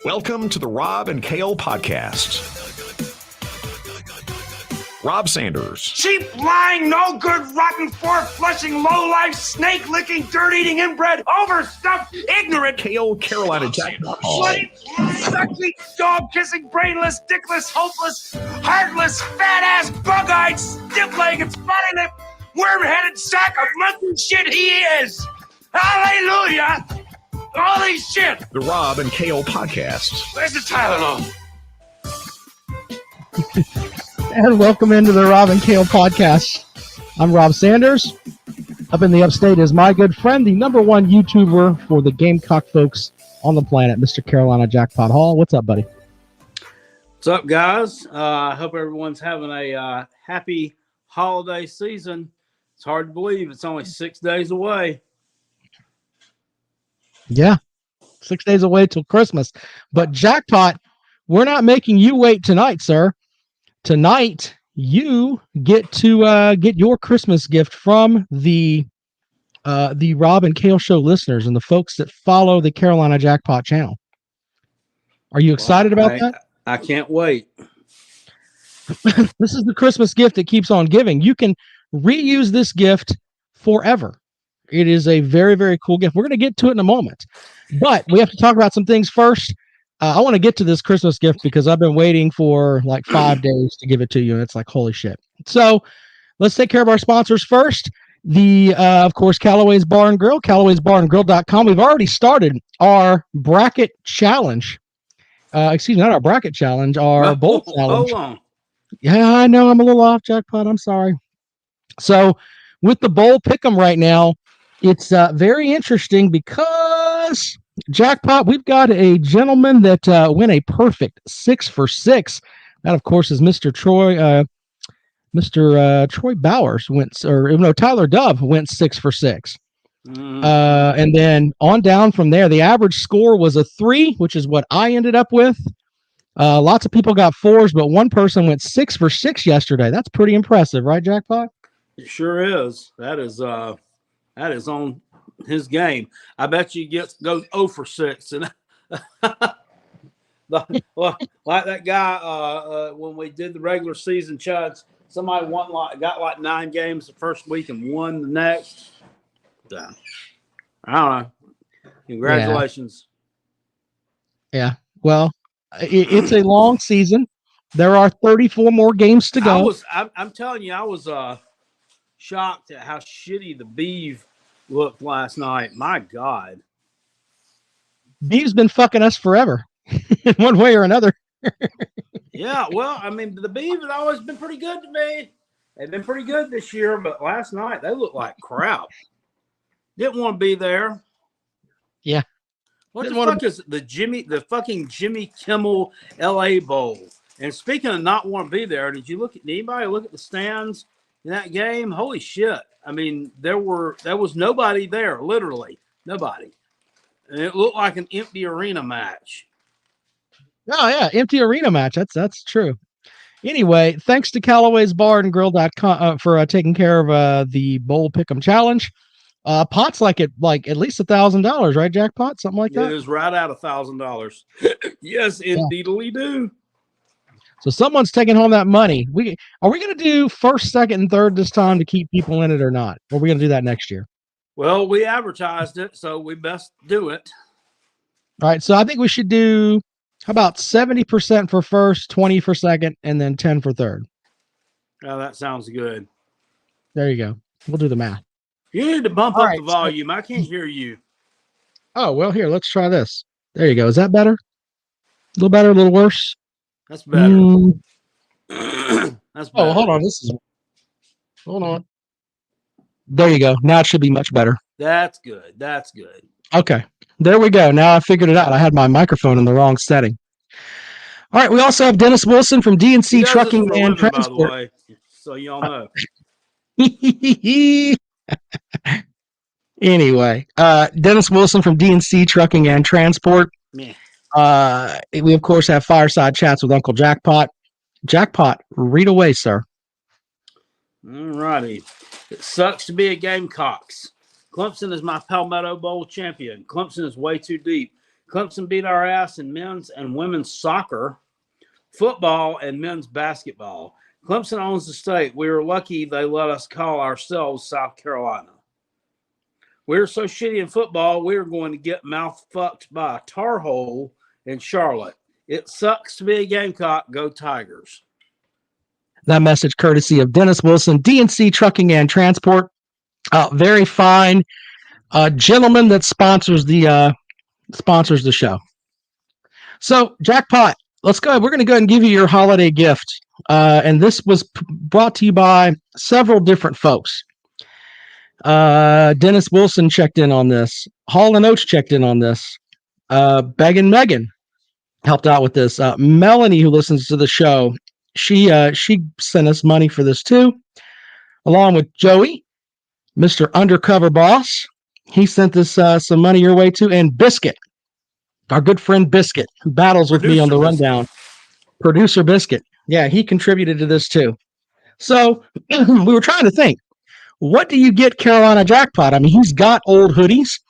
Welcome to the Rob and Kale podcast. Rob Sanders. Cheap, lying, no good, rotten, four-flushing, low-life, snake-licking, dirt-eating, inbred, overstuffed, ignorant. Kale, Carolina Jackpot. Bloody, sucky, dog-kissing, brainless, dickless, hopeless, heartless, fat-ass, bug-eyed, stiff-legged, spotty-lipped, worm-headed sack of monkey shit he is. Hallelujah! Holy shit! The Rob and Kale podcast. Where's the Tylenol? And welcome into the Rob and Kale podcast. I'm Rob Sanders. Up in the upstate is my good friend, the number one YouTuber for the Gamecock folks on the planet, Mr. Carolina Jackpot Hall. What's up, buddy? What's up, guys? I hope everyone's having a happy holiday season. It's hard to believe it's only 6 days away. Yeah, 6 days away till Christmas. But Jackpot, we're not making you wait tonight, sir. Tonight, you get to get your Christmas gift from the Rob and Kale Show listeners and the folks that follow the Carolina Jackpot channel. Are you excited about that? I can't wait. This is the Christmas gift that keeps on giving. You can reuse this gift forever. It is a very, very cool gift. We're going to get to it in a moment, but we have to talk about some things first. I want to get to this Christmas gift because I've been waiting for like 5 days to give it to you, and it's like, holy shit. So let's take care of our sponsors first. Of course, Callaway's Bar and Grill, Callaway'sBarandGrill.com. We've already started our bracket challenge. Excuse me, not our bracket challenge, our bowl challenge. Hold on. Yeah, I know I'm a little off, Jackpot. I'm sorry. So with the bowl pick'em right now, it's very interesting because Jackpot, we've got a gentleman that went a perfect 6 for 6. That, of course, is Mr. Troy. Troy Bowers Tyler Dove went 6 for 6. And then on down from there, the average score was a 3, which is what I ended up with. Lots of people got 4s, but one person went 6 for 6 yesterday. That's pretty impressive, right, Jackpot? It sure is. That is on his game. I bet you goes 0 for 6. And like that guy when we did the regular season chuds, somebody got like 9 games the first week and won the next. I don't know. Congratulations. Yeah. Well, it's a long season. There are 34 more games to go. I'm telling you, I was shocked at how shitty the Beeve looked last night. My God. Beeve's been fucking us forever in one way or another. Yeah, well, I mean, the Beeve have always been pretty good to me. They've been pretty good this year, but last night they looked like crap. Didn't want to be there. Yeah. What the fuck is the fucking Jimmy Kimmel LA Bowl? And speaking of not want to be there, did anybody look at the stands in that game? Holy shit. I mean, there was nobody there, literally. Nobody. And it looked like an empty arena match. Oh, yeah. Empty arena match. That's true. Anyway, thanks to Callaway's Bar and Grill.com for taking care of the Bowl Pick'em Challenge. Pot's like at least $1,000, right, Jackpot? Something like that? It is right at $1,000. Yes, indeedly do. So someone's taking home that money. Are we going to do first, second, and third this time to keep people in it or not? Or are we going to do that next year? Well, we advertised it, so we best do it. All right. So I think we should do, how about 70% for first, 20 for second, and then 10 for third? Oh, that sounds good. There you go. We'll do the math. You need to bump up the volume. I can't hear you. Oh, well, here, let's try this. There you go. Is that better? A little better, a little worse? That's better. That's better. Oh, hold on. Hold on. There you go. Now it should be much better. That's good. That's good. Okay. There we go. Now I figured it out. I had my microphone in the wrong setting. All right. We also have Dennis Wilson from DNC Trucking and Transport. By the way, so y'all know. Anyway, Dennis Wilson from DNC Trucking and Transport. We, of course, have fireside chats with Uncle Jackpot. Jackpot, read away, sir. All righty. It sucks to be a Gamecocks. Clemson is my Palmetto Bowl champion. Clemson is way too deep. Clemson beat our ass in men's and women's soccer, football, and men's basketball. Clemson owns the state. We were lucky they let us call ourselves South Carolina. We're so shitty in football, we're going to get mouth fucked by a tar hole in Charlotte. It sucks to be a Gamecock. Go Tigers. That message courtesy of Dennis Wilson, DNC Trucking and Transport. Very fine gentleman that sponsors the show. So, Jackpot, let's go. We're going to go ahead and give you your holiday gift. And this was brought to you by several different folks. Dennis Wilson checked in on this. Hall and Oates checked in on this. Began Megan helped out with this. Melanie, who listens to the show, she sent us money for this too, along with Joey, Mr. Undercover Boss. He sent this some money your way too, and Biscuit, our good friend Biscuit, who battles with me on the rundown. Producer Biscuit. Yeah, he contributed to this too. So we were trying to think, what do you get Carolina Jackpot? I mean, he's got old hoodies.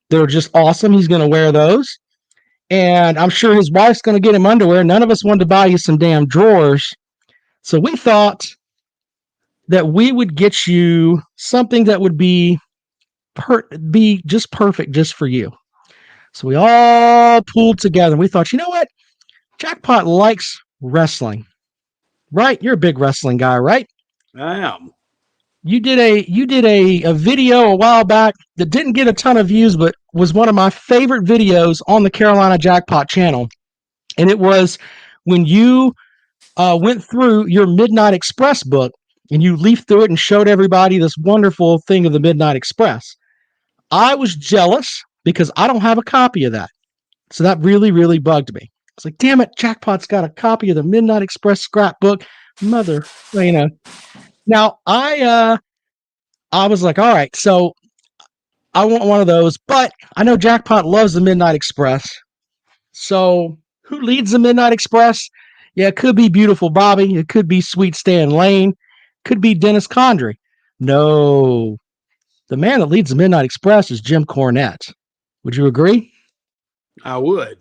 They're just awesome. He's going to wear those. And I'm sure his wife's going to get him underwear. None of us wanted to buy you some damn drawers. So we thought that we would get you something that would be just perfect just for you. So we all pulled together. We thought, you know what? Jackpot likes wrestling, right? You're a big wrestling guy, right? I am. You did a video a while back that didn't get a ton of views, but was one of my favorite videos on the Carolina Jackpot channel. And it was when you went through your Midnight Express book and you leafed through it and showed everybody this wonderful thing of the Midnight Express. I was jealous because I don't have a copy of that. So that really, really bugged me. It's like, damn it, Jackpot's got a copy of the Midnight Express scrapbook. Mother, you know. Now, I was like, all right, so I want one of those, but I know Jackpot loves the Midnight Express. So who leads the Midnight Express? Yeah, it could be Beautiful Bobby. It could be Sweet Stan Lane. Could be Dennis Condrey. No, the man that leads the Midnight Express is Jim Cornette. Would you agree? I would.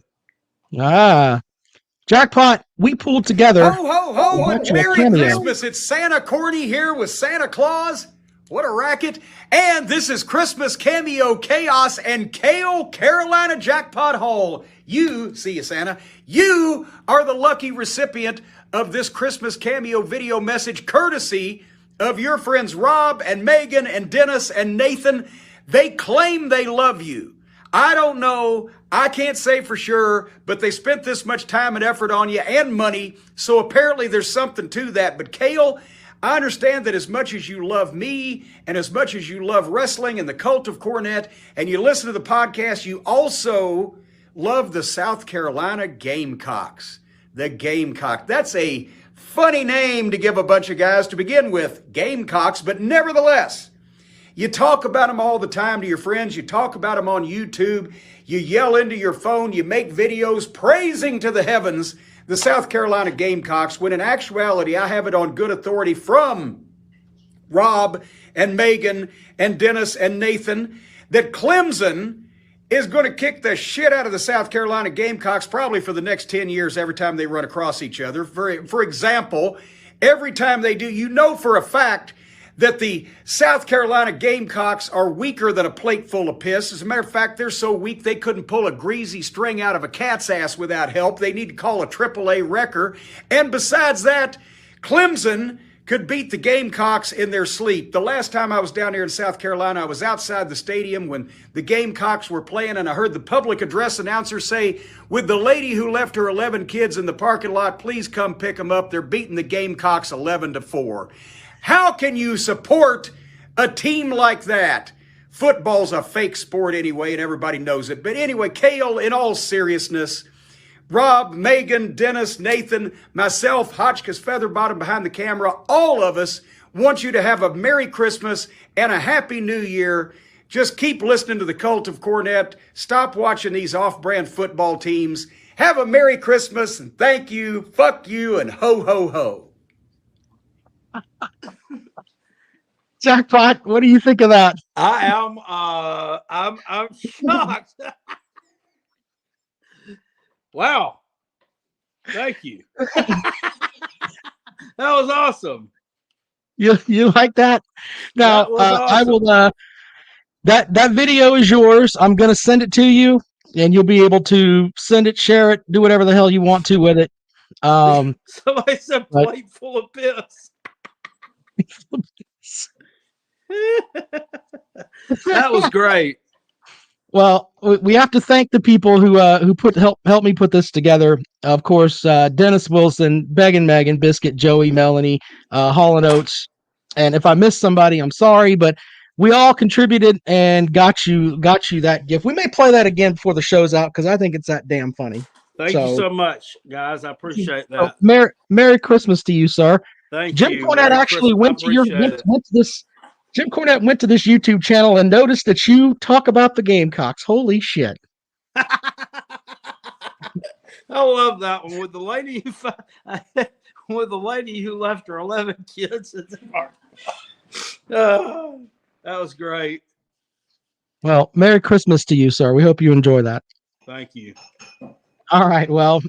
Jackpot, we pulled together. Ho, ho, ho, and Merry Christmas. It's Santa Corny here with Santa Claus. What a racket. And this is Christmas Cameo Chaos and KO Carolina Jackpot Haul. You, see you, Santa, you are the lucky recipient of this Christmas Cameo video message courtesy of your friends Rob and Megan and Dennis and Nathan. They claim they love you. I don't know. I can't say for sure, but they spent this much time and effort on you and money, so apparently there's something to that. But Cale, I understand that as much as you love me and as much as you love wrestling and the cult of Cornette and you listen to the podcast, you also love the South Carolina Gamecocks. The Gamecock. That's a funny name to give a bunch of guys to begin with, Gamecocks, but nevertheless, you talk about them all the time to your friends. You talk about them on YouTube. You yell into your phone. You make videos praising to the heavens the South Carolina Gamecocks, when in actuality, I have it on good authority from Rob and Megan and Dennis and Nathan that Clemson is going to kick the shit out of the South Carolina Gamecocks probably for the next 10 years every time they run across each other. For example, every time they do, you know for a fact that the South Carolina Gamecocks are weaker than a plate full of piss. As a matter of fact, they're so weak they couldn't pull a greasy string out of a cat's ass without help. They need to call a AAA wrecker. And besides that, Clemson could beat the Gamecocks in their sleep. The last time I was down here in South Carolina, I was outside the stadium when the Gamecocks were playing, and I heard the public address announcer say, with the lady who left her 11 kids in the parking lot, please come pick them up. They're beating the Gamecocks 11-4. How can you support a team like that? Football's a fake sport anyway, and everybody knows it. But anyway, Cale, in all seriousness, Rob, Megan, Dennis, Nathan, myself, Hotchkiss Featherbottom behind the camera, all of us want you to have a Merry Christmas and a Happy New Year. Just keep listening to the cult of Cornette. Stop watching these off-brand football teams. Have a Merry Christmas, and thank you, fuck you, and ho, ho, ho. Jackpot, what do you think of that? I'm shocked. Wow. Thank you. That was awesome. You like that? Now That was I awesome. will. That video is yours. I'm gonna send it to you, and you'll be able to send it, share it, do whatever the hell you want to with it. Somebody said but- plate full of piss. That was great. Well, we have to thank the people who helped me put this together. Of course, Dennis Wilson, Beggin' Megan, Biscuit, Joey, Melanie, Hall and Oates, and if I missed somebody, I'm sorry, but we all contributed and got you that gift. We may play that again before the show's out because I think it's that damn funny. Thank you so much, guys. I appreciate that. Merry Christmas to you, sir. Thank Jim you. Cornette actually went to this. Jim Cornette went to this YouTube channel and noticed that you talk about the Gamecocks. Holy shit! I love that one with the lady who left her 11 kids at the park. That was great. Well, Merry Christmas to you, sir. We hope you enjoy that. Thank you. All right. Well,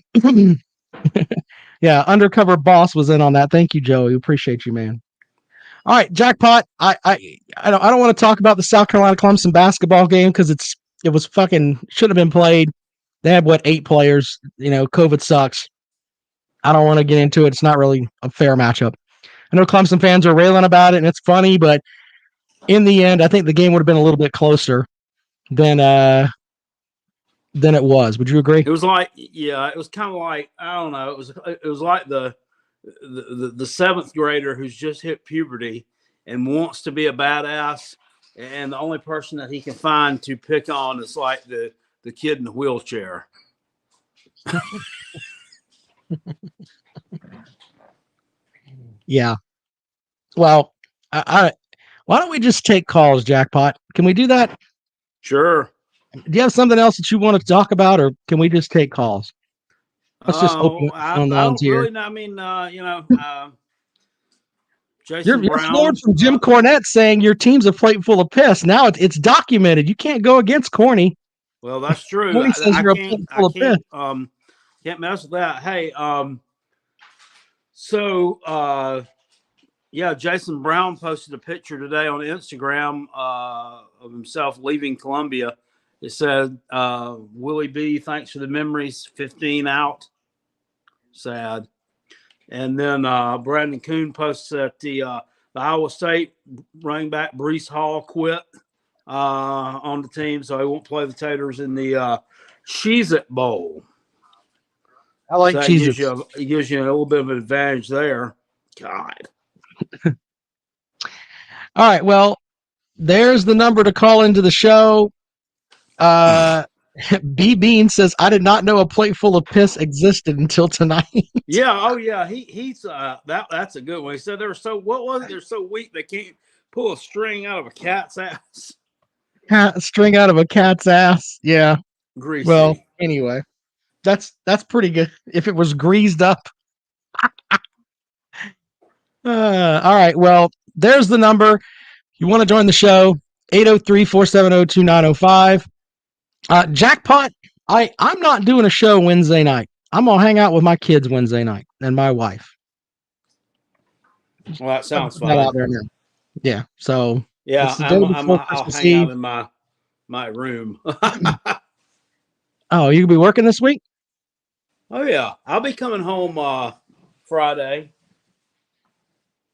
yeah, Undercover Boss was in on that. Thank you, Joey. Appreciate you, man. All right, Jackpot. I don't want to talk about the South Carolina Clemson basketball game because it was fucking should have been played. They had 8 players. COVID sucks. I don't want to get into it. It's not really a fair matchup. I know Clemson fans are railing about it, and it's funny, but in the end, I think the game would have been a little bit closer than it was. Would you agree? It was like, yeah, it was kind of like, I don't know. It was like the 7th grader who's just hit puberty and wants to be a badass, and the only person that he can find to pick on is like the kid in the wheelchair. Yeah. Well, why don't we just take calls, Jackpot? Can we do that? Sure. Do you have something else that you want to talk about, or can we just take calls? Let's just open the phone lines here. Really, I mean, Jason You're Brown. floored from Jim Cornette saying your team's a plate full of piss. Now it's documented. You can't go against Corny. Well, that's true. Corny says you're a plate full of piss. Can't mess with that. Hey, yeah, Jason Brown posted a picture today on Instagram of himself leaving Columbia. It said, Willie B, thanks for the memories, 15 out. Sad. And then Brandon Kuhn posts that the Iowa State running back Breece Hall quit on the team, so he won't play the Taters in the Cheez-It Bowl. I like so Cheez-Its. It gives you a little bit of an advantage there. God. All right, well, there's the number to call into the show. B Bean says, I did not know a plate full of piss existed until tonight. Yeah, oh yeah, he's that's a good one. He said they're so they're so weak they can't pull a string out of a cat's ass. String out of a cat's ass. Yeah. Greasy. Well, anyway, that's pretty good. If it was greased up. All right. Well, there's the number. You want to join the show? 803-470-2905. Jackpot, I'm not doing a show Wednesday night. I'm going to hang out with my kids Wednesday night and my wife. Well, that sounds fun. Out there now. Yeah. So, yeah, I'll hang out in my room. Oh, you gonna be working this week? Oh, yeah. I'll be coming home Friday.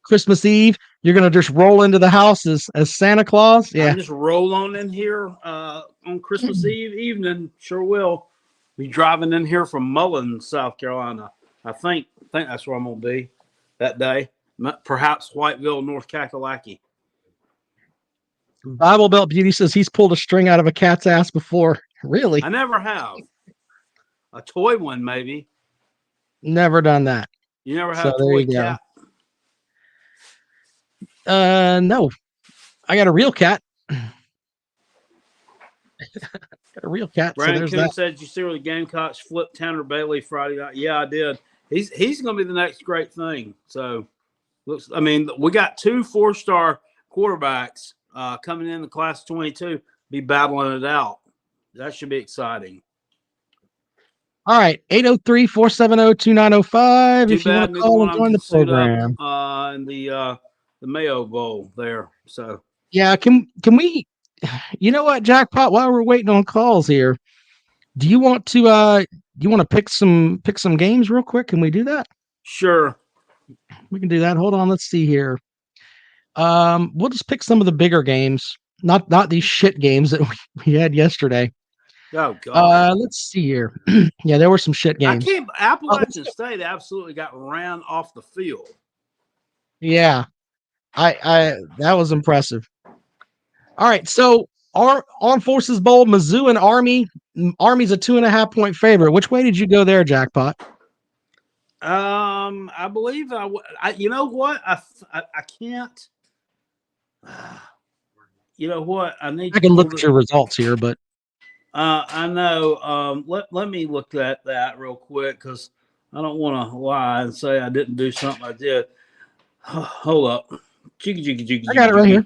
Christmas Eve, you're going to just roll into the house as Santa Claus? Yeah. I'll just roll on in here on Christmas Eve evening. Sure will. Be driving in here from Mullins, South Carolina. I think that's where I'm going to be that day. Perhaps Whiteville, North Kakalaki. Bible Belt Beauty says he's pulled a string out of a cat's ass before. Really? I never have. A toy one, maybe. Never done that. You never had a toy cat? No. I got a real cat. Got a real cat. Brandon Kuhn said, "Did you see where the Gamecocks flipped Tanner Bailey Friday night?" Yeah, I did. He's going to be the next great thing. So, I mean, we got 2 4-star quarterbacks coming in the class of 22, be battling it out. That should be exciting. All right, 803-470-2905 Too if you want bad to neither call one and of them join the can suit up program. in the Mayo Bowl there. So Yeah, can we, you know what, Jackpot, while we're waiting on calls here, do you want to pick some games real quick? Can we do that? sure. We can do that. Hold on, let's see here. We'll just pick some of the bigger games, not these shit games that we had yesterday. Oh God. Let's see here. Yeah, there were some shit I games. can't. Appalachian State absolutely got ran off the field. Yeah, I that was impressive. All right, so our Armed Forces Bowl, Mizzou and Army. Army's a 2.5-point favorite. Which way did you go there, Jackpot? I believe you know what? I can't. You know what? I need. I can look at your results here, but I know. Let me look at that real quick because I don't want to lie and say I didn't do something I did. Hold up. I got it right here.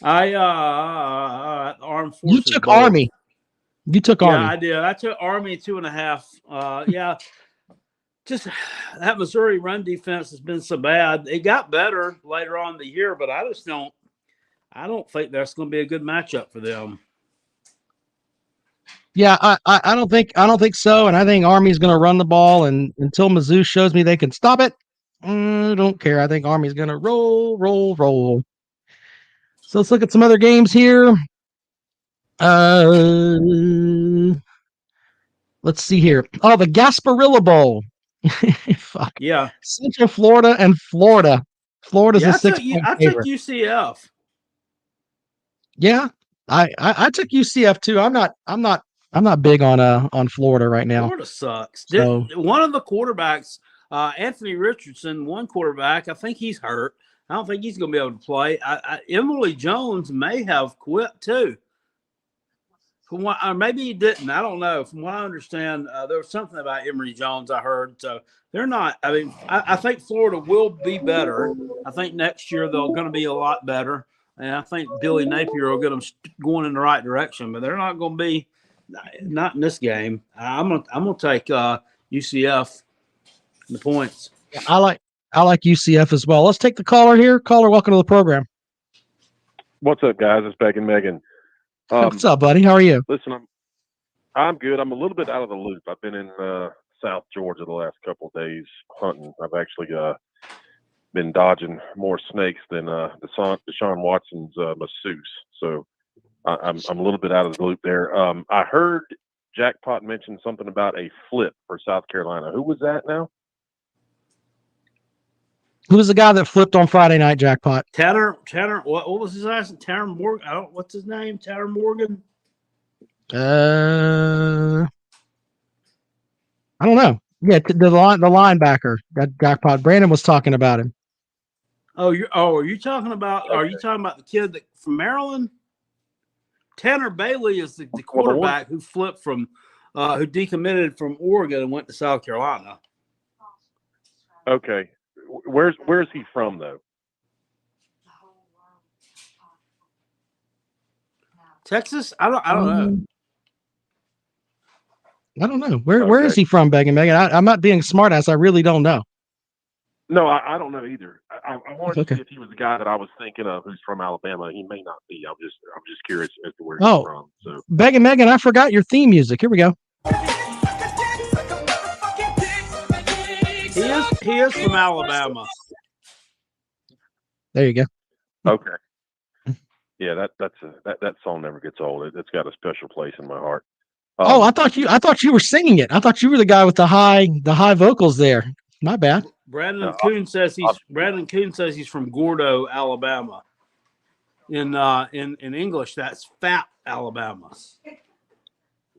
Armed Forces. You took Bowl. Army. You took Army. Yeah, I did. I took Army 2.5. Yeah. Just that Missouri run defense has been so bad. It got better later on in the year, but I don't think that's going to be a good matchup for them. Yeah, I don't think so, and I think Army's going to run the ball, and until Mizzou shows me they can stop it, I don't care. I think Army's going to roll. So let's look at some other games here. Let's see here. Oh, the Gasparilla Bowl. Fuck. Yeah. Central Florida and Florida. Florida's a 6-point I took UCF. Yeah, I took UCF too. I'm not big on Florida right now. Florida sucks. So, one of the quarterbacks, Anthony Richardson, one quarterback, I think he's hurt. I don't think he's going to be able to play. Emily Jones may have quit too. From what, or maybe he didn't. I don't know. From what I understand, there was something about Emory Jones I heard. So they're not. I mean, I think Florida will be better. I think next year they're going to be a lot better, and I think Billy Napier will get them going in the right direction. But they're not going to be not in this game. I'm gonna take UCF the points. I like UCF as well. Let's take the caller here. Caller, welcome to the program. What's up, guys? It's Beck and Megan. What's up, buddy? How are you? Listen, I'm good. I'm a little bit out of the loop. I've been in South Georgia the last couple of days hunting. I've actually been dodging more snakes than Deshaun Watson's masseuse. So I'm a little bit out of the loop there. I heard Jackpot mention something about a flip for South Carolina. Who was that now? Who was the guy that flipped on Friday night, Jackpot? Tanner. What was his last name? Tanner Morgan. What's his name? Tanner Morgan. I don't know. Yeah, the linebacker that Jackpot. Brandon was talking about him. Are you talking about? Are you talking about the kid from Maryland? Tanner Bailey is the quarterback who flipped from, who decommitted from Oregon and went to South Carolina. Okay. Where's he from though? Texas? I don't know. I don't know. Where is he from, Megan? I'm not being a smartass. I really don't know. No, I don't know either. I wanted to see if he was the guy that I was thinking of who's from Alabama. He may not be. I'm just curious as to where he's from. So Megan, I forgot your theme music. Here we go. He is from Alabama. There you go. Okay. Yeah, that song never gets old. It's got a special place in my heart. I thought you were singing it. I thought you were the guy with the high vocals there. My bad. Brandon Kuhn says he's from Gordo, Alabama. In English, that's Fat, Alabama.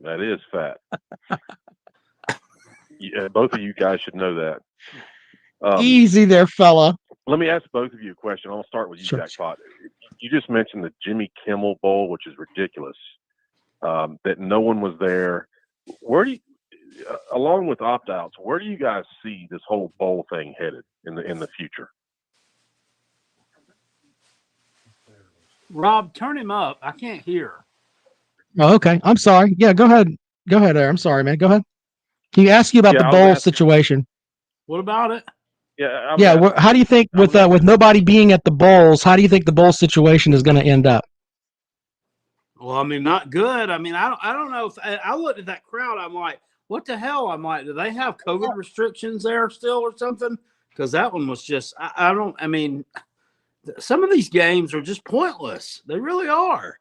That is fat. Yeah, both of you guys should know that. Easy there, fella. Let me ask both of you a question. I'll start with you, Sure. Jackpot. You just mentioned the Jimmy Kimmel Bowl, which is ridiculous. That no one was there. Where do you, along with opt-outs, where do you guys see this whole bowl thing headed in the future? Rob, turn him up. I can't hear. Oh, okay. I'm sorry. Yeah, go ahead. Go ahead there. I'm sorry, man. Go ahead. He asked you about the bowl situation. What about it? Yeah. How do you think with nobody being at the bowls? How do you think the bowl situation is going to end up? Well, I mean, not good. I mean, I don't know if I looked at that crowd. I'm like, what the hell? I'm like, do they have COVID restrictions there still or something? Because that one was just, I mean, some of these games are just pointless. They really are.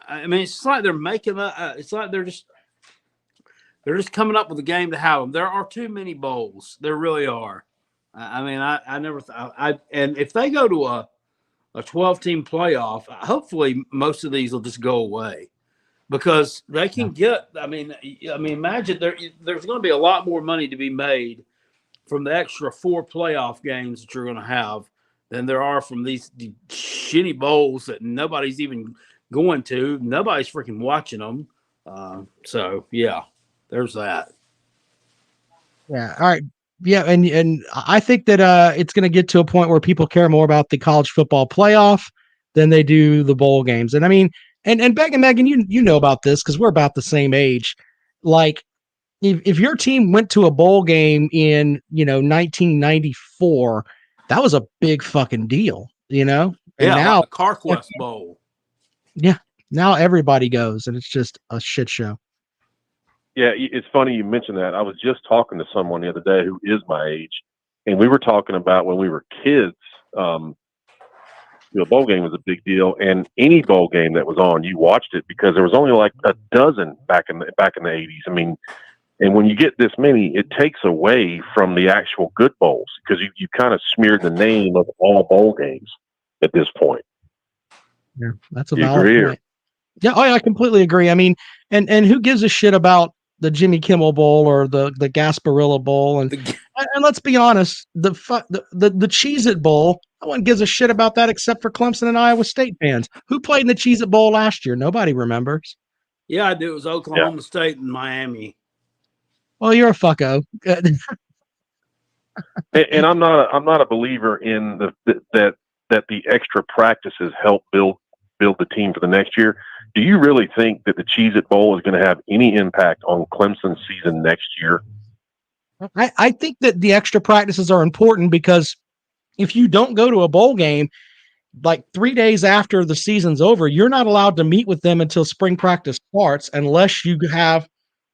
I mean, it's like they're making it's like they're just coming up with a game to have them. There are too many bowls. There really are. I mean, I never thought and if they go to a 12-team playoff, hopefully most of these will just go away because they can get. I mean, imagine there's going to be a lot more money to be made from the extra 4 playoff games that you're going to have than there are from these shitty bowls that nobody's even going to. Nobody's freaking watching them. So yeah, there's that. Yeah. All right. Yeah, and I think that it's going to get to a point where people care more about the college football playoff than they do the bowl games. And I mean, and Beck and Megan, you know about this because we're about the same age. Like, if your team went to a bowl game in 1994, that was a big fucking deal, And now like the CarQuest Bowl. Yeah, now everybody goes, and it's just a shit show. Yeah, it's funny you mentioned that. I was just talking to someone the other day who is my age, and we were talking about when we were kids. Bowl game was a big deal, and any bowl game that was on, you watched it because there was only like a dozen back in the 80s. I mean, and when you get this many, it takes away from the actual good bowls because you kind of smeared the name of all bowl games at this point. Yeah, that's a valid point. Yeah, I completely agree. I mean, and who gives a shit about the Jimmy Kimmel Bowl or the Gasparilla Bowl? And let's be honest, the Cheez-It Bowl, no one gives a shit about that except for Clemson and Iowa State fans. Who played in the Cheez-It Bowl last year? Nobody remembers. Yeah, I do. It was Oklahoma State and Miami. Well, you're a fucko. And I'm not a believer in that the extra practices help build the team for the next year. Do you really think that the Cheez-It Bowl is going to have any impact on Clemson's season next year? I think that the extra practices are important because if you don't go to a bowl game, like 3 days after the season's over, you're not allowed to meet with them until spring practice starts unless you have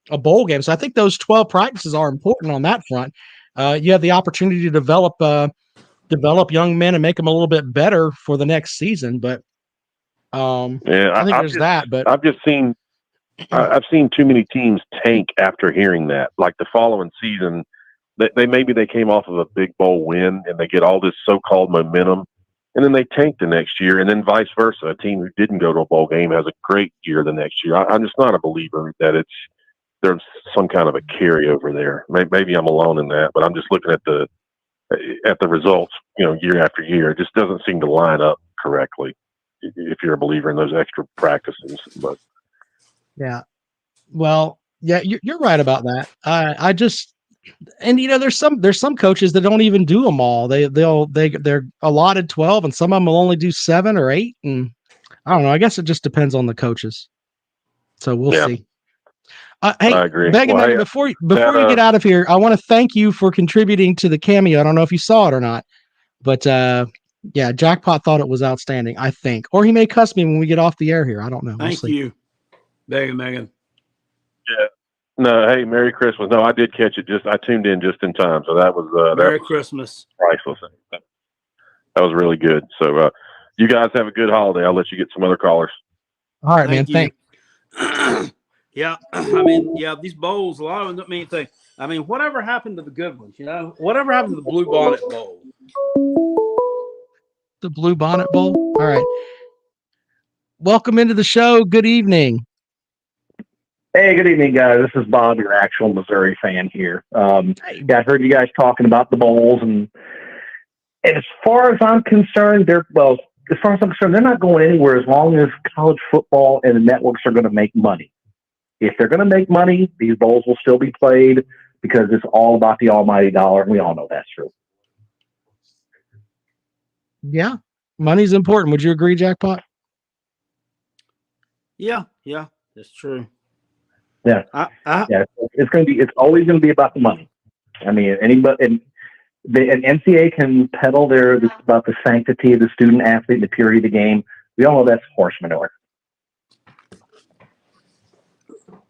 a bowl game. So I think those 12 practices are important on that front. You have the opportunity to develop young men and make them a little bit better for the next season. But I think there's that. But I've seen too many teams tank after hearing that. Like the following season, they came off of a big bowl win and they get all this so-called momentum, and then they tank the next year, and then vice versa. A team who didn't go to a bowl game has a great year the next year. I'm just not a believer that there's some kind of a carryover there. Maybe I'm alone in that, but I'm just looking at the results, year after year. It just doesn't seem to line up correctly if you're a believer in those extra practices. But yeah, well, yeah, you're right about that. There's some coaches that don't even do them all. They're allotted 12, and some of them will only do 7 or 8, and I don't know. I guess it just depends on the coaches. So we'll see. Hey, I agree. Megan, before you get out of here, I want to thank you for contributing to the Cameo. I don't know if you saw it or not, but yeah, Jackpot thought it was outstanding, I think. Or he may cuss me when we get off the air here. I don't know. Thank you, Megan. Yeah. No, hey, Merry Christmas. No, I did catch it. I tuned in just in time, so that was Merry Christmas. Priceless. That was really good. So you guys have a good holiday. I'll let you get some other callers. All right, man. Thanks. Yeah, I mean, these bowls, a lot of them don't mean anything. I mean, whatever happened to the good ones, Whatever happened to the Blue Bonnet Bowl? The Blue Bonnet Bowl? All right. Welcome into the show. Good evening. Hey, good evening, guys. This is Bob, your actual Missouri fan here. I heard you guys talking about the bowls, and as far as I'm concerned, they're not going anywhere as long as college football and the networks are going to make money. If they're going to make money, these bowls will still be played because it's all about the almighty dollar, and we all know that's true. Yeah, money's important. Would you agree, Jackpot? Yeah, that's true. Yeah. Yeah. It's always going to be about the money. I mean, anybody, and NCAA can peddle this about the sanctity of the student athlete and the purity of the game. We all know that's horse manure.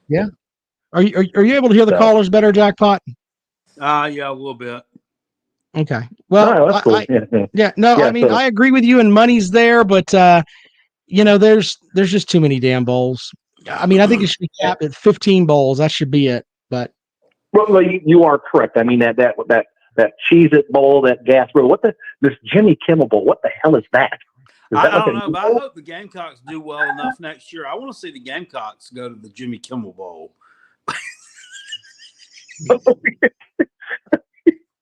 Yeah. Are you able to hear the callers better, Jackpot? Yeah, a little bit. Okay. Well, no, that's cool. I mean, I agree with you, and money's there, but there's just too many damn bowls. I mean, I think it should be capped at 15 bowls. That should be it. But well, you are correct. I mean that Cheez-It bowl, that gas bowl. This Jimmy Kimmel bowl? What the hell is that? I don't know, but I hope the Gamecocks do well enough next year. I want to see the Gamecocks go to the Jimmy Kimmel Bowl.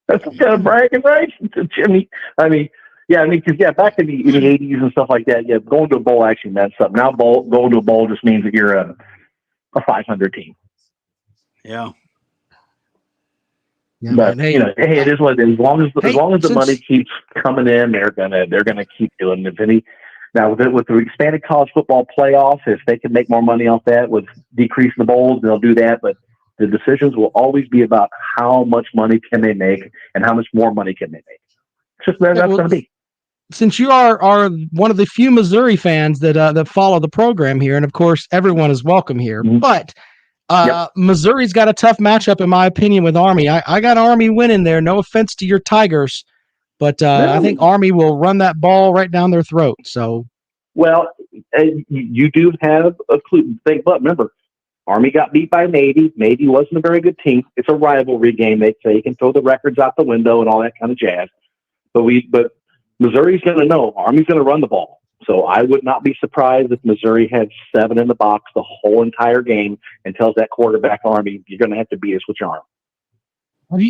That's kind of bragging rights to Jimmy. I mean, because back in the 80s and stuff like that, going to a bowl actually meant something. Now, going to a bowl just means that you're a 500 team. Yeah. But hey, it is what it is. As long as the money keeps coming in, they're gonna keep doing it. Now with the expanded college football playoff, if they can make more money off that with decreasing the bowls, they'll do that. But the decisions will always be about how much money can they make and how much more money can they make. It's just that's going to be. Since you are one of the few Missouri fans that follow the program here, and of course everyone is welcome here, but Missouri's got a tough matchup in my opinion with Army. I got Army winning there. No offense to your Tigers, but I think Army will run that ball right down their throat. So, well, you do have a clue. But remember, Army got beat by Navy. Navy wasn't a very good team. It's a rivalry game. They say you can throw the records out the window and all that kind of jazz. But Missouri's going to know. Army's going to run the ball. So I would not be surprised if Missouri had 7 in the box the whole entire game and tells that quarterback Army, you're going to have to beat us with your arm.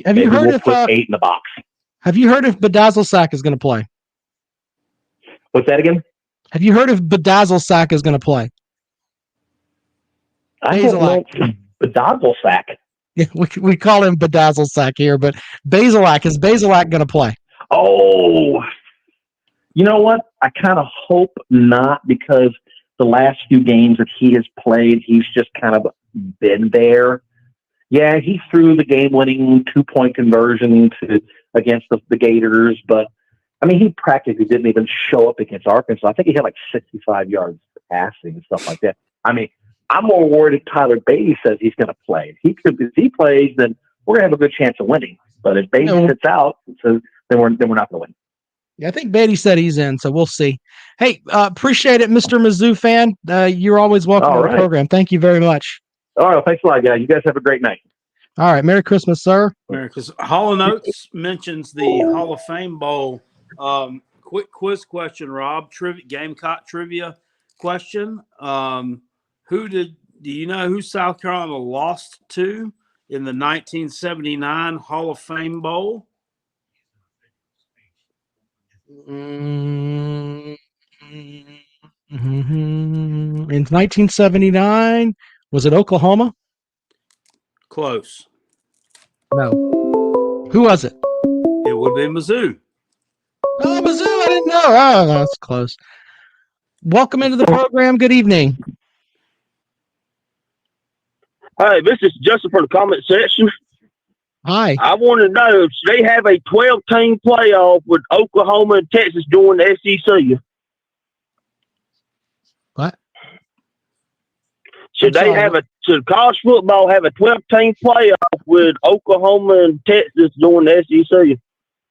Have you heard if put 8 in the box? Have you heard if Bedazzle-Sack is going to play? What's that again? Have you heard if Bedazzle-Sack is going to play? I don't know. Bedazzle-Sack. Yeah, we call him Bedazzle-Sack here, but is Basilak going to play? Oh, you know what? I kind of hope not, because the last few games that he has played, he's just kind of been there. Yeah, he threw the game-winning 2-point conversion against the Gators, but I mean, he practically didn't even show up against Arkansas. I think he had like 65 yards passing and stuff like that. I mean, I'm more worried if Tyler Beatty says he's going to play. If he plays, then we're going to have a good chance of winning. But if Beatty sits out, then we're not going to win. Yeah, I think Beatty said he's in, so we'll see. Hey, appreciate it, Mr. Mizzou fan. You're always welcome to the program. Thank you very much. All right, thanks a lot, guys. You guys have a great night. All right, Merry Christmas, sir. Merry Christmas. Hall of Notes mentions the Hall of Fame Bowl. Quick quiz question, Rob. Gamecock trivia question. Do you know who South Carolina lost to in the 1979 Hall of Fame Bowl? In 1979, was it Oklahoma? Close. No. Who was it? It would be Mizzou. Oh, Mizzou! I didn't know. Oh, that's close. Welcome into the program. Good evening. Hey, this is Justin for the comment section. Hi. I want to know, should they have a 12-team playoff with Oklahoma and Texas join the SEC? What? Should college football have a 12-team playoff with Oklahoma and Texas join the SEC?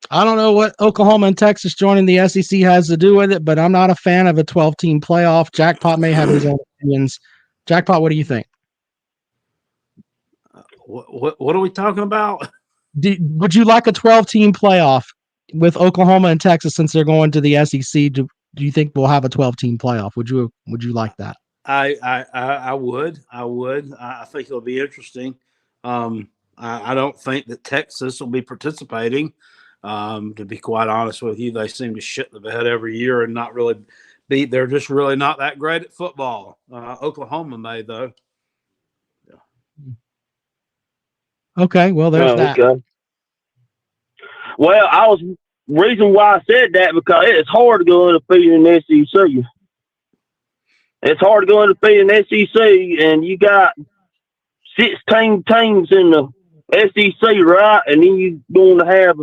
I don't know what Oklahoma and Texas joining the SEC has to do with it, but I'm not a fan of a 12-team playoff. Jackpot may have his own opinions. Jackpot, what do you think? What are we talking about? Would you like a 12-team playoff with Oklahoma and Texas since they're going to the SEC? Do you think we'll have a 12-team playoff? Would you like that? I would. I think it'll be interesting. I don't think that Texas will be participating. To be quite honest with you, they seem to shit the bed every year and not really be. They're just really not that great at football. Oklahoma may though. Okay, well, there's that. Okay. Well, reason why I said that because it's hard to go undefeated in the SEC. It's hard to go undefeated in the SEC, and you got 16 teams in the SEC, right? And then you're going to have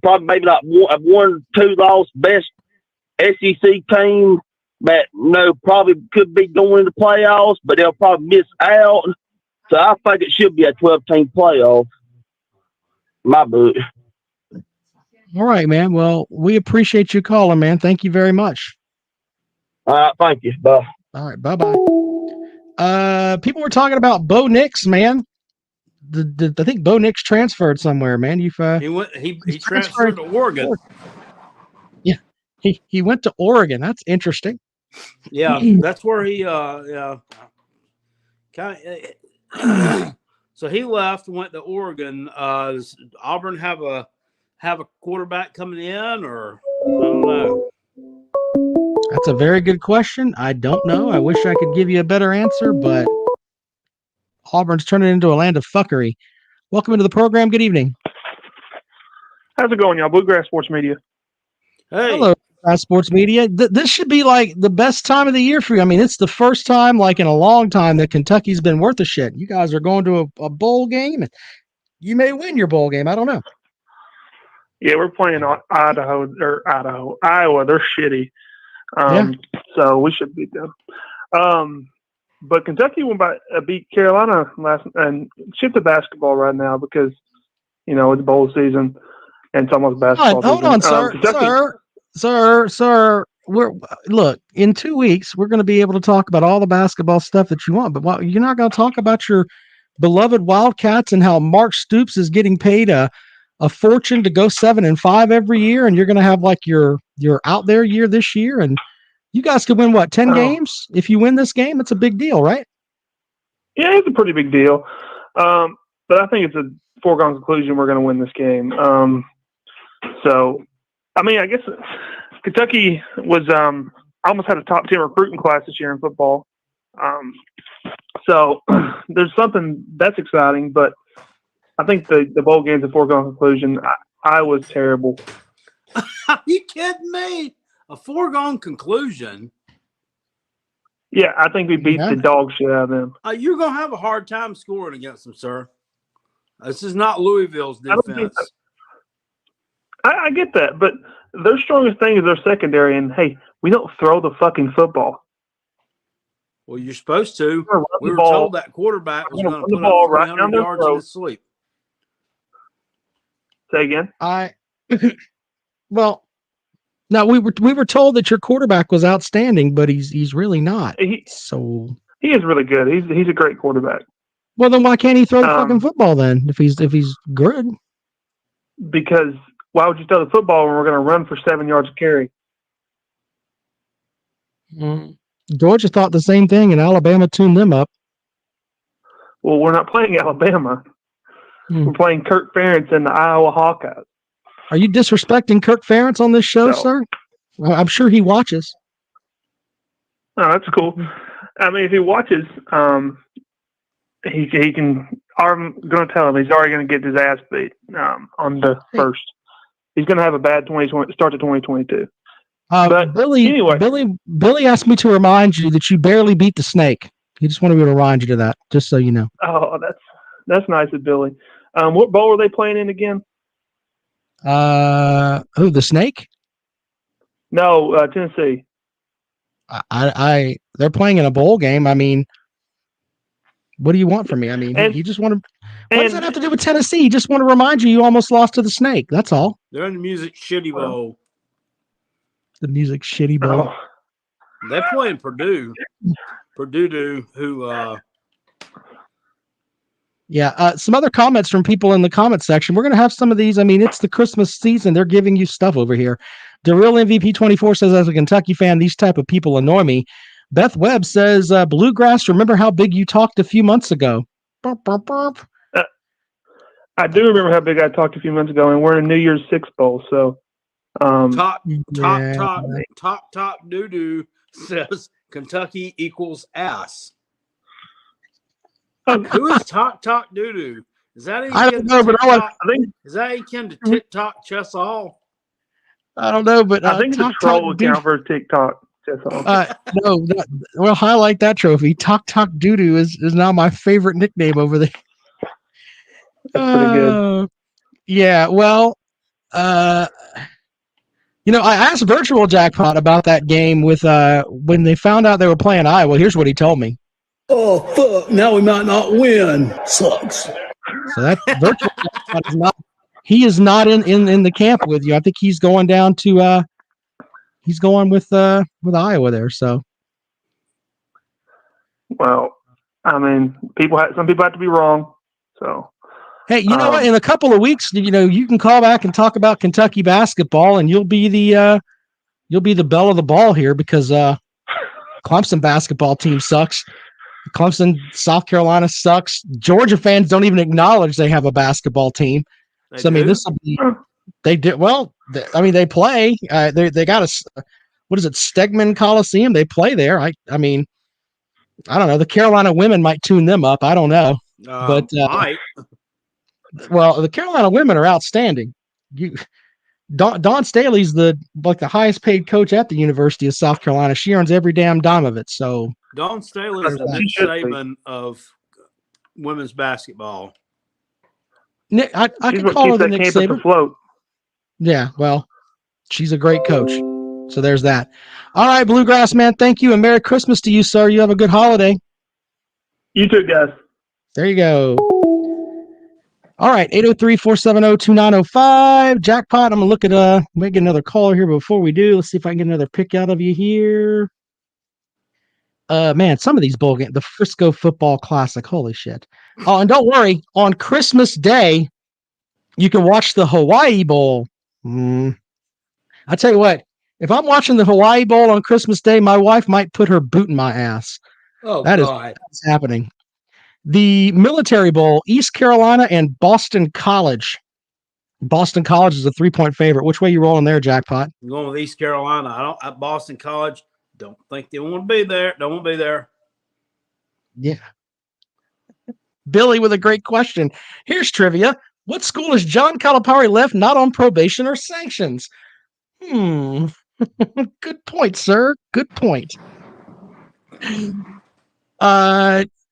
probably maybe like one or two lost best SEC team that probably could be going into playoffs, but they'll probably miss out. So I think it should be a 12-team playoff. My book. All right, man. Well, we appreciate you calling, man. Thank you very much. All right, thank you. Bye. All right, bye-bye. People were talking about Bo Nix, man. I think Bo Nix transferred somewhere, man. He transferred to Oregon. Yeah, he went to Oregon. That's interesting. Yeah, that's where he kind of. So he left and went to Oregon. Does Auburn have a quarterback coming in, or I don't know? That's a very good question. I don't know. I wish I could give you a better answer, but Auburn's turning into a land of fuckery. Welcome into the program. Good evening. How's it going, y'all? Bluegrass Sports Media. Hey. Hello, Sports Media. This should be like the best time of the year for you. I mean, it's the first time like in a long time that Kentucky's been worth a shit. You guys are going to a bowl game. You may win your bowl game. I don't know. Yeah, we're playing Iowa. They're shitty. So we should beat them. But Kentucky beat Carolina and shift to basketball right now because, it's bowl season and it's almost basketball season. Hold on, sir. Look, in 2 weeks, we're going to be able to talk about all the basketball stuff that you want, but you're not going to talk about your beloved Wildcats and how Mark Stoops is getting paid a fortune to go 7-5 every year, and you're going to have like your out there year this year, and you guys could win 10 games if you win this game. It's a big deal, right? Yeah, it's a pretty big deal. But I think it's a foregone conclusion we're going to win this game. So, I mean, I guess Kentucky was almost had a top 10 recruiting class this year in football. So there's something that's exciting, but I think the bowl game's a foregone conclusion. I was terrible. Are you kidding me? A foregone conclusion? Yeah, I think we beat the dog shit out of them. You're going to have a hard time scoring against them, sir. This is not Louisville's defense. I get that, but their strongest thing is their secondary, and, hey, we don't throw the fucking football. Well, you're supposed to. We were told that quarterback was going to put up 300 yards in his sleep. Say again? Well, now we were told that your quarterback was outstanding, but he's really not. He is really good. He's a great quarterback. Well, then why can't he throw the fucking football then? If he's good? Because why would you throw the football when we're going to run for 7 yards of carry? Georgia thought the same thing, and Alabama tuned them up. Well, we're not playing Alabama. We're playing Kirk Ferentz and the Iowa Hawkeyes. Are you disrespecting Kirk Ferentz on this show, sir? Well, I'm sure he watches. Oh, that's cool. I mean, if he watches, he can. I'm going to tell him he's already going to get his ass beat on the first. He's going to have a bad start to 2022. But Billy asked me to remind you that you barely beat the snake. He just wanted me to remind you to that, just so you know. Oh, that's nice of Billy. What bowl are they playing in again? The snake? No, Tennessee. They're playing in a bowl game. I mean, what do you want from me? I mean, he just wanted. What does that have to do with Tennessee? He just want to remind you almost lost to the snake. That's all. They're in the Music Shitty Bowl. The Music Shitty Bowl. They're playing Purdue. Purdue, who. Yeah. Some other comments from people in the comment section. We're going to have some of these. I mean, it's the Christmas season. They're giving you stuff over here. The Real MVP 24 says, as a Kentucky fan, these type of people annoy me. Beth Webb says, Bluegrass, remember how big you talked a few months ago? Burp, burp, burp. I do remember how big I talked a few months ago, and we're in a New Year's Six bowl. So, top doo-doo says Kentucky equals ass. Who is top doo-doo? Is that I don't know, but is that akin to TikTok Chess All? I don't know, but I think it's a troll account for TikTok. No, we'll highlight that trophy. Talk Doo Doo is now my favorite nickname over there. That's pretty good. Yeah, well, I asked Virtual Jackpot about that game with when they found out they were playing Iowa. Here's what he told me. Oh fuck! Now we might not win. Sucks. So that Virtual Jackpot is not. He is not in the camp with you. I think he's going down to. He's going with Iowa there. So. Well, I mean, some people have to be wrong. So. Hey, you know what? In a couple of weeks, you can call back and talk about Kentucky basketball, and you'll be the belle of the ball here because Clemson basketball team sucks. Clemson, South Carolina sucks. Georgia fans don't even acknowledge they have a basketball team. I mean, this will be. They did well. They play. They got a what is it? Stegman Coliseum. They play there. I mean, I don't know. The Carolina women might tune them up. I don't know, but. Well, the Carolina women are outstanding. Dawn Staley's the highest paid coach at the University of South Carolina. She earns every damn dime of it. So Dawn Staley's the Nick Saban of women's basketball. Nick, I can call her the Nick Saban. Afloat. Yeah, well, she's a great coach. So there's that. All right, Bluegrass man, thank you and Merry Christmas to you, sir. You have a good holiday. You too, guys. There you go. All right, 803-470-2905. Jackpot, I'm going to look at make another caller here before we do. Let's see if I can get another pick out of you here. Man, some of these bowl games, the Frisco Football Classic, holy shit. Oh, and don't worry, on Christmas Day, you can watch the Hawaii Bowl. I tell you what, if I'm watching the Hawaii Bowl on Christmas Day, my wife might put her boot in my ass. Oh, that's happening. The Military Bowl, East Carolina and Boston College. Boston College is a 3-point favorite. Which way you rolling there, Jackpot? I'm going with East Carolina. At Boston College, don't think they want to be there. Don't want to be there. Yeah. Billy with a great question. Here's trivia. What school is John Calipari left not on probation or sanctions? Good point, sir. Good point.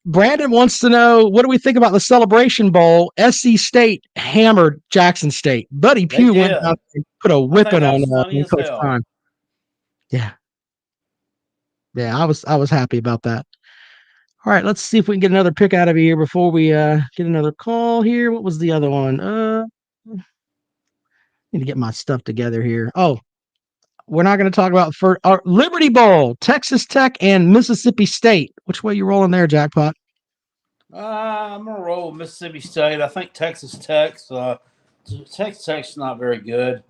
Brandon wants to know, what do we think about the Celebration Bowl? SC State hammered Jackson State. Buddy Pugh went out and put a whipping on Coach Prime. Yeah. Yeah, I was happy about that. All right, let's see if we can get another pick out of here before we get another call here. What was the other one? Need to get my stuff together here. Oh, we're not going to talk about Liberty Bowl, Texas Tech and Mississippi State. Which way you rolling there, Jackpot? I'm going to roll with Mississippi State. I think Texas Tech's not very good.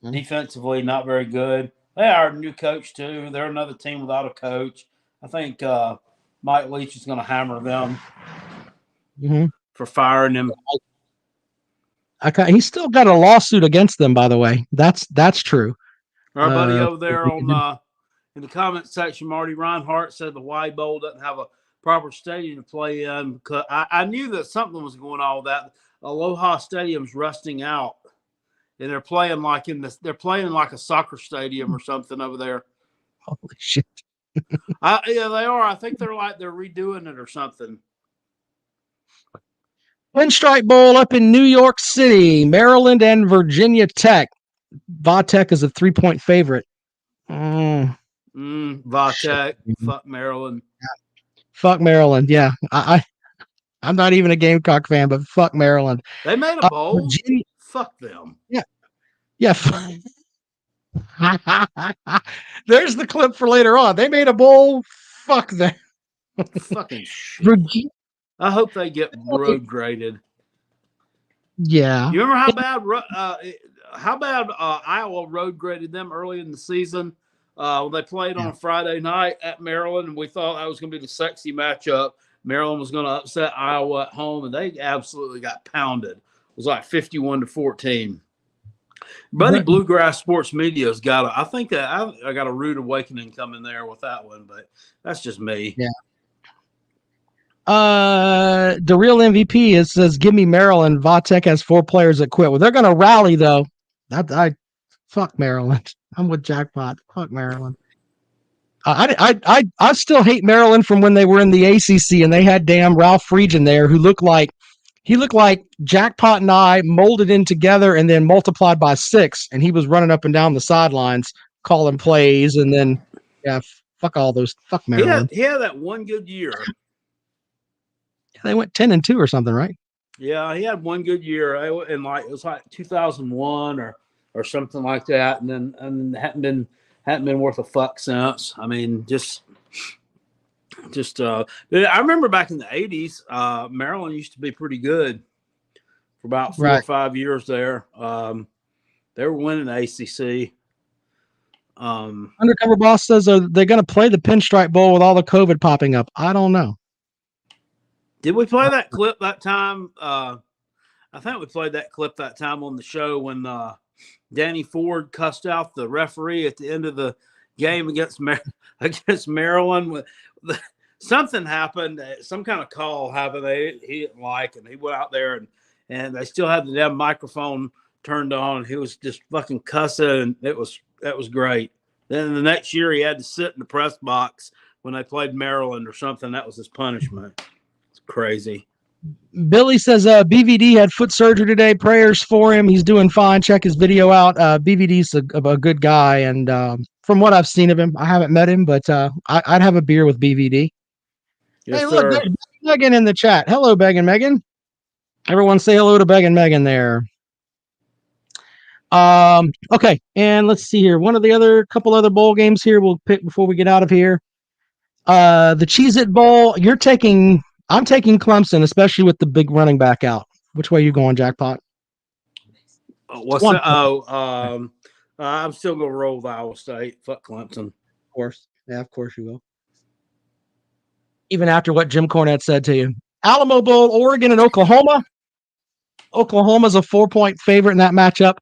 Defensively, not very good. They are a new coach, too. They're another team without a coach. I think Mike Leach is going to hammer them for firing him. He's still got a lawsuit against them, by the way. That's true. Our buddy over there in the comment section, Marty Reinhardt, said the Hawaii Bowl doesn't have a proper stadium to play in. Because I knew that something was going on with that. Aloha Stadium's rusting out, and they're playing like a soccer stadium or something over there. Holy shit! Yeah, they are. I think they're redoing it or something. Pinstripe Bowl up in New York City, Maryland and Virginia Tech. Va-Tech is a 3-point favorite. Va-Tech. Fuck Maryland. Fuck Maryland. Yeah. I'm not even a Gamecock fan, but fuck Maryland. They made a bowl. Fuck them. Yeah. Yeah. There's the clip for later on. They made a bowl. Fuck them. Fucking shit. I hope they get road graded. Yeah. You remember how bad Iowa road graded them early in the season when they played on a Friday night at Maryland, and we thought that was going to be the sexy matchup. Maryland was going to upset Iowa at home, and they absolutely got pounded. It was like 51-14. Buddy Bluegrass Sports Media's got I think that I got a rude awakening coming there with that one, but that's just me. Yeah. The real MVP says, give me Maryland. Va-Tech has 4 players that quit. Well, they're going to rally though. I fuck Maryland. I'm with Jackpot. Fuck Maryland. I still hate Maryland from when they were in the ACC and they had damn Ralph Friedgen there who looked like Jackpot and I molded in together and then multiplied by 6, and he was running up and down the sidelines calling plays, and then fuck all those, fuck Maryland. He had that one good year. They went 10-2 or something, right? Yeah, he had one good year, and it was like 2001 or something like that, and then hadn't been worth a fuck since. I mean, just I remember back in the 80s, Maryland used to be pretty good for about 4 or 5 years there. They were winning the ACC. Undercover Boss says they're going to play the Pinstripe Bowl with all the COVID popping up. I don't know. Did we play that clip that time? I think we played that clip that time on the show when Danny Ford cussed out the referee at the end of the game against Maryland. Something happened. Some kind of call happened. He didn't like, and he went out there and they still had the damn microphone turned on. He was just fucking cussing, and that was great. Then the next year he had to sit in the press box when they played Maryland or something. That was his punishment. It's crazy. Billy says BVD had foot surgery today. Prayers for him. He's doing fine. Check his video out. BVD's a good guy, and from what I've seen of him, I haven't met him, but I'd have a beer with BVD. Yes, hey, look, sir. there's Megan in the chat. Hello, Megan. Everyone say hello to Megan there. Okay, and let's see here. Couple other bowl games here we'll pick before we get out of here. The Cheez-It Bowl. I'm taking Clemson, especially with the big running back out. Which way are you going, Jackpot? What's that? I'm still gonna roll with Iowa State. Fuck Clemson. Of course. Yeah, of course you will. Even after what Jim Cornette said to you. Alamo Bowl, Oregon and Oklahoma. Oklahoma's a 4-point favorite in that matchup.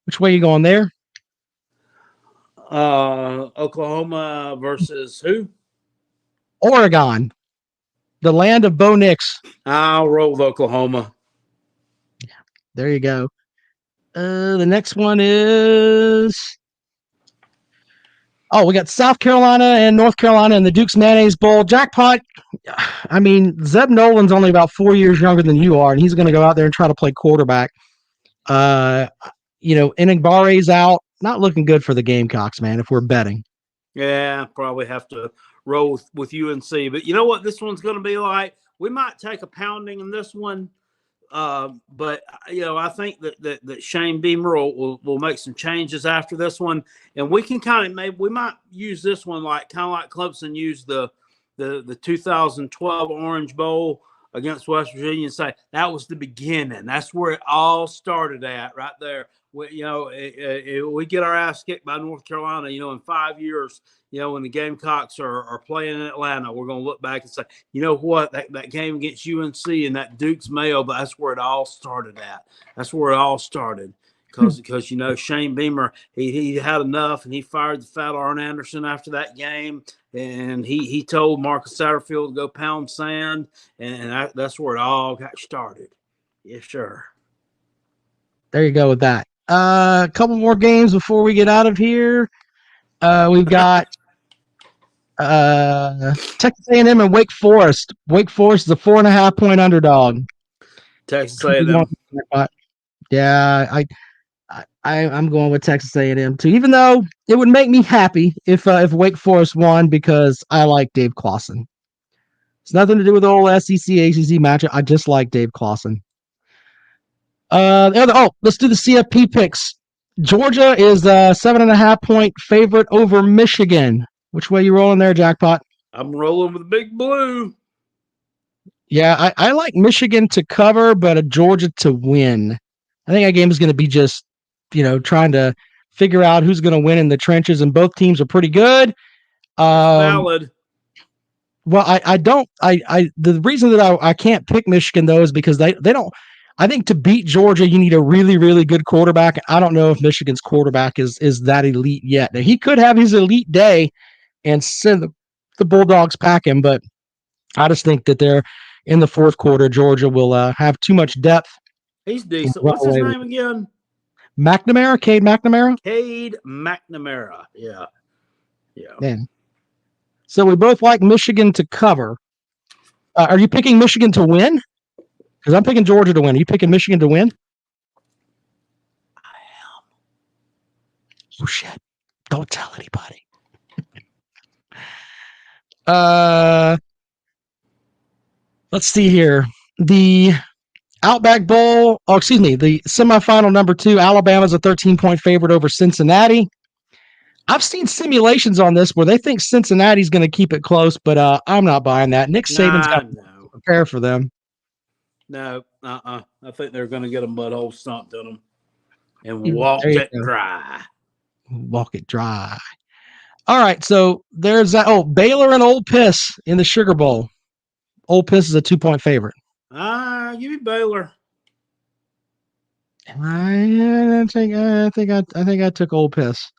Which way are you going there? Oklahoma versus who? Oregon. The land of Bo Nix. I'll roll with Oklahoma. Yeah, there you go. The next one is... we got South Carolina and North Carolina in the Duke's Mayonnaise Bowl. Jackpot, I mean, Zeb Nolan's only about 4 years younger than you are, and he's going to go out there and try to play quarterback. Enigbare's out. Not looking good for the Gamecocks, man, if we're betting. Yeah, probably have to roll with UNC. But you know what this one's going to be like? We might take a pounding in this one. But I think that Shane Beamer will make some changes after this one, and we can we might use this one like Clemson used the 2012 Orange Bowl against West Virginia and say that was the beginning. That's where it all started at, right there. We get our ass kicked by North Carolina, in 5 years, when the Gamecocks are playing in Atlanta, we're going to look back and say, you know what, that game against UNC and that Duke's Mayo, but that's where it all started at. That's where it all started. Because Shane Beamer, he had enough, and he fired the fat Arn Anderson after that game, and he told Marcus Satterfield to go pound sand, and that's where it all got started. Yes, sir. There you go with that. A couple more games before we get out of here. We've got Texas A&M and Wake Forest. Wake Forest is a 4.5-point underdog. Texas A&M. Yeah, I'm going with Texas A&M too. Even though it would make me happy if Wake Forest won because I like Dave Clawson. It's nothing to do with the old SEC ACC matchup. I just like Dave Clawson. Let's do the CFP picks. Georgia is a 7.5-point favorite over Michigan. Which way you rolling there, Jackpot? I'm rolling with Big Blue. Yeah, I like Michigan to cover, but Georgia to win. I think that game is going to be just, trying to figure out who's going to win in the trenches, and both teams are pretty good. Valid. Well, the reason that I can't pick Michigan though is because they don't. I think to beat Georgia, you need a really, really good quarterback. I don't know if Michigan's quarterback is that elite yet. Now, he could have his elite day and send the Bulldogs pack him, but I just think that they're in the fourth quarter. Georgia will have too much depth. He's decent. What's his name again? McNamara, Cade McNamara. Cade McNamara. Yeah. Man. So we both like Michigan to cover. Are you picking Michigan to win? Because I'm picking Georgia to win. Are you picking Michigan to win? I am. Oh, shit. Don't tell anybody. Let's see here. The Outback Bowl, the semifinal number 2, Alabama's a 13-point favorite over Cincinnati. I've seen simulations on this where they think Cincinnati's going to keep it close, but I'm not buying that. Nick Saban's got to prepare for them. No, I think they're going to get a mud hole stomped on them and walk it dry. Walk it dry. All right, so there's that. Oh, Baylor and Ole Miss in the Sugar Bowl. Ole Miss is a 2-point favorite. Give me Baylor. I think I took Ole Miss.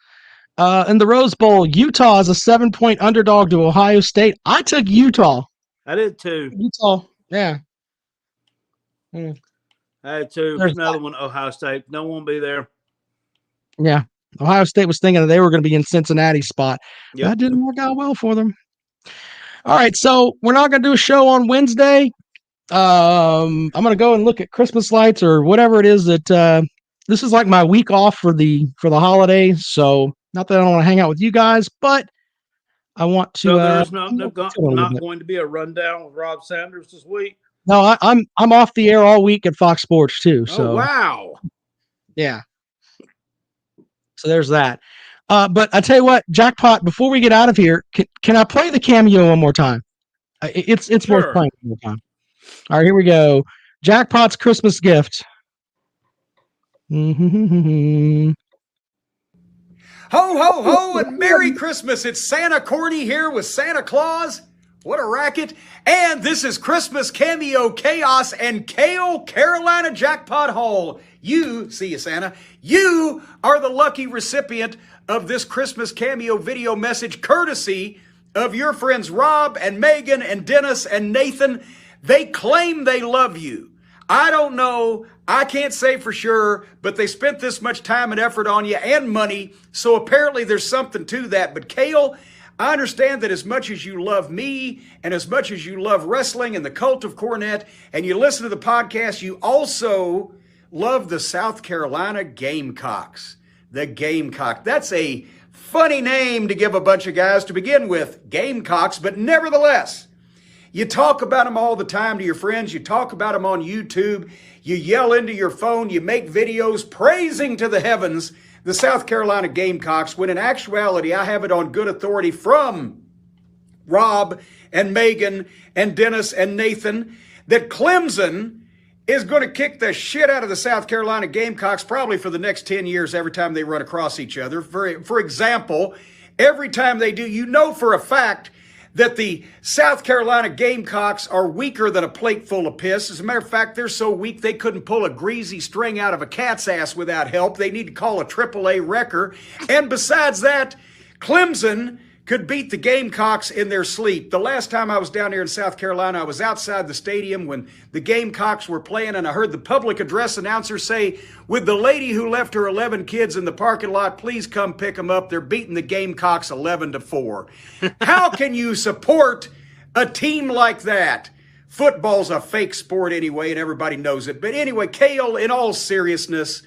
In the Rose Bowl, Utah is a 7-point underdog to Ohio State. I took Utah. I did too. Utah, yeah. I had too. There's another one, Ohio State. No one will be there. Yeah. Ohio State was thinking that they were going to be in Cincinnati's spot. Yep. That didn't work out well for them. All right, so we're not going to do a show on Wednesday. I'm going to go and look at Christmas lights or whatever it is that this is like my week off for the holidays. So not that I don't want to hang out with you guys, but I want to. So there's not going to be a rundown with Rob Sanders this week. No, I'm off the air all week at Fox Sports too. So wow, yeah. So there's that. But I tell you what, Jackpot. Before we get out of here, can I play the Cameo one more time? It's sure. Worth playing one more time. All right, here we go. Jackpot's Christmas gift. Ho, ho, ho, and Merry Christmas. It's Santa Corny here with Santa Claus. What a racket. And this is Christmas Cameo Chaos and KO Carolina Jackpot Haul. You, see you, Santa, you are the lucky recipient of this Christmas Cameo video message courtesy of your friends Rob and Megan and Dennis and Nathan. They claim they love you. I don't know. I can't say for sure, but they spent this much time and effort on you and money, so apparently there's something to that. But Cale, I understand that as much as you love me and as much as you love wrestling and the cult of Cornette and you listen to the podcast, you also love the South Carolina Gamecocks. The Gamecock. That's a funny name to give a bunch of guys to begin with, Gamecocks, but nevertheless, you talk about them all the time to your friends. You talk about them on YouTube. You yell into your phone. You make videos praising to the heavens the South Carolina Gamecocks, when in actuality, I have it on good authority from Rob and Megan and Dennis and Nathan that Clemson is going to kick the shit out of the South Carolina Gamecocks probably for the next 10 years every time they run across each other. For example, every time they do, you know for a fact that the South Carolina Gamecocks are weaker than a plate full of piss. As a matter of fact, they're so weak they couldn't pull a greasy string out of a cat's ass without help. They need to call a AAA wrecker. And besides that, Clemson could beat the Gamecocks in their sleep. The last time I was down here in South Carolina, I was outside the stadium when the Gamecocks were playing, and I heard the public address announcer say, with the lady who left her 11 kids in the parking lot, please come pick them up. They're beating the Gamecocks 11-4. How can you support a team like that? Football's a fake sport anyway, and everybody knows it. But anyway, Cale, in all seriousness,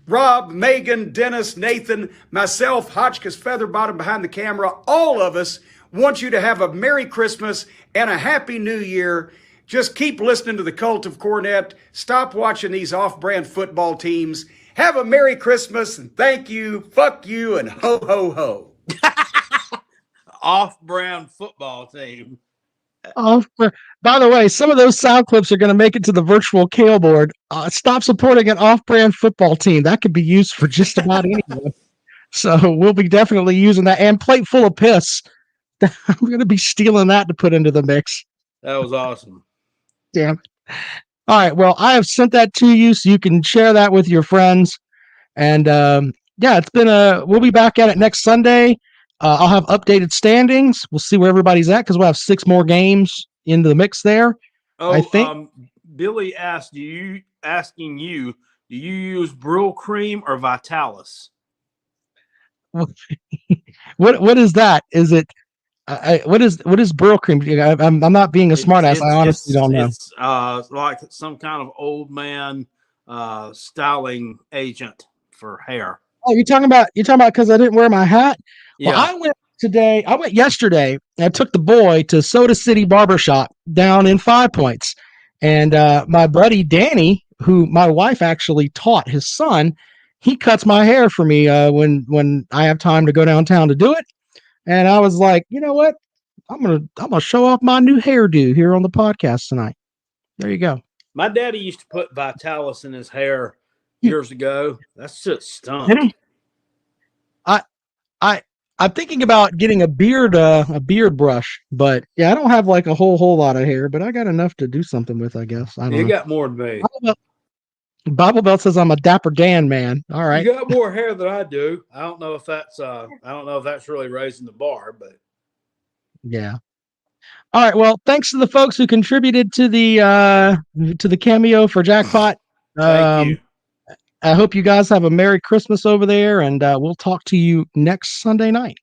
Rob, Megan, Dennis, Nathan, myself, Hotchkiss Featherbottom behind the camera, all of us want you to have a Merry Christmas and a Happy New Year. Just keep listening to the cult of Cornette. Stop watching these off-brand football teams. Have a Merry Christmas and thank you, fuck you, and ho, ho, ho. Off-brand football team. By the way, some of those sound clips are going to make it to the virtual Cale board. Stop supporting an off-brand football team. That could be used for just about anyone. So we'll be definitely using that. And plate full of piss. I'm going to be stealing that to put into the mix. That was awesome. Damn. All right. Well, I have sent that to you so you can share that with your friends. And yeah, it's been we'll be back at it next Sunday. I'll have updated standings. We'll see where everybody's at because we'll have 6 more games into the mix there. Oh, I think Billy asked, do you use Brill Cream or Vitalis? What is that? Is it what is Brill cream? I'm not being a smartass. I honestly don't know. It's like some kind of old man styling agent for hair. Oh, you're talking about because I didn't wear my hat? Yeah. Well, I went yesterday, and I took the boy to Soda City Barbershop down in 5 Points. And my buddy Danny, who my wife actually taught his son, he cuts my hair for me when I have time to go downtown to do it. And I was like, you know what? I'm gonna show off my new hairdo here on the podcast tonight. There you go. My daddy used to put Vitalis in his hair years ago. That's just stunk. I'm thinking about getting a beard brush, but yeah, I don't have like a whole lot of hair, but I got enough to do something with, I guess. I don't know. You got more than me. Bible Belt says I'm a Dapper Dan man. All right. You got more hair than I do. I don't know if that's really raising the bar, but yeah. All right. Well, thanks to the folks who contributed to the cameo for Jackpot. Thank you. I hope you guys have a Merry Christmas over there, and we'll talk to you next Sunday night.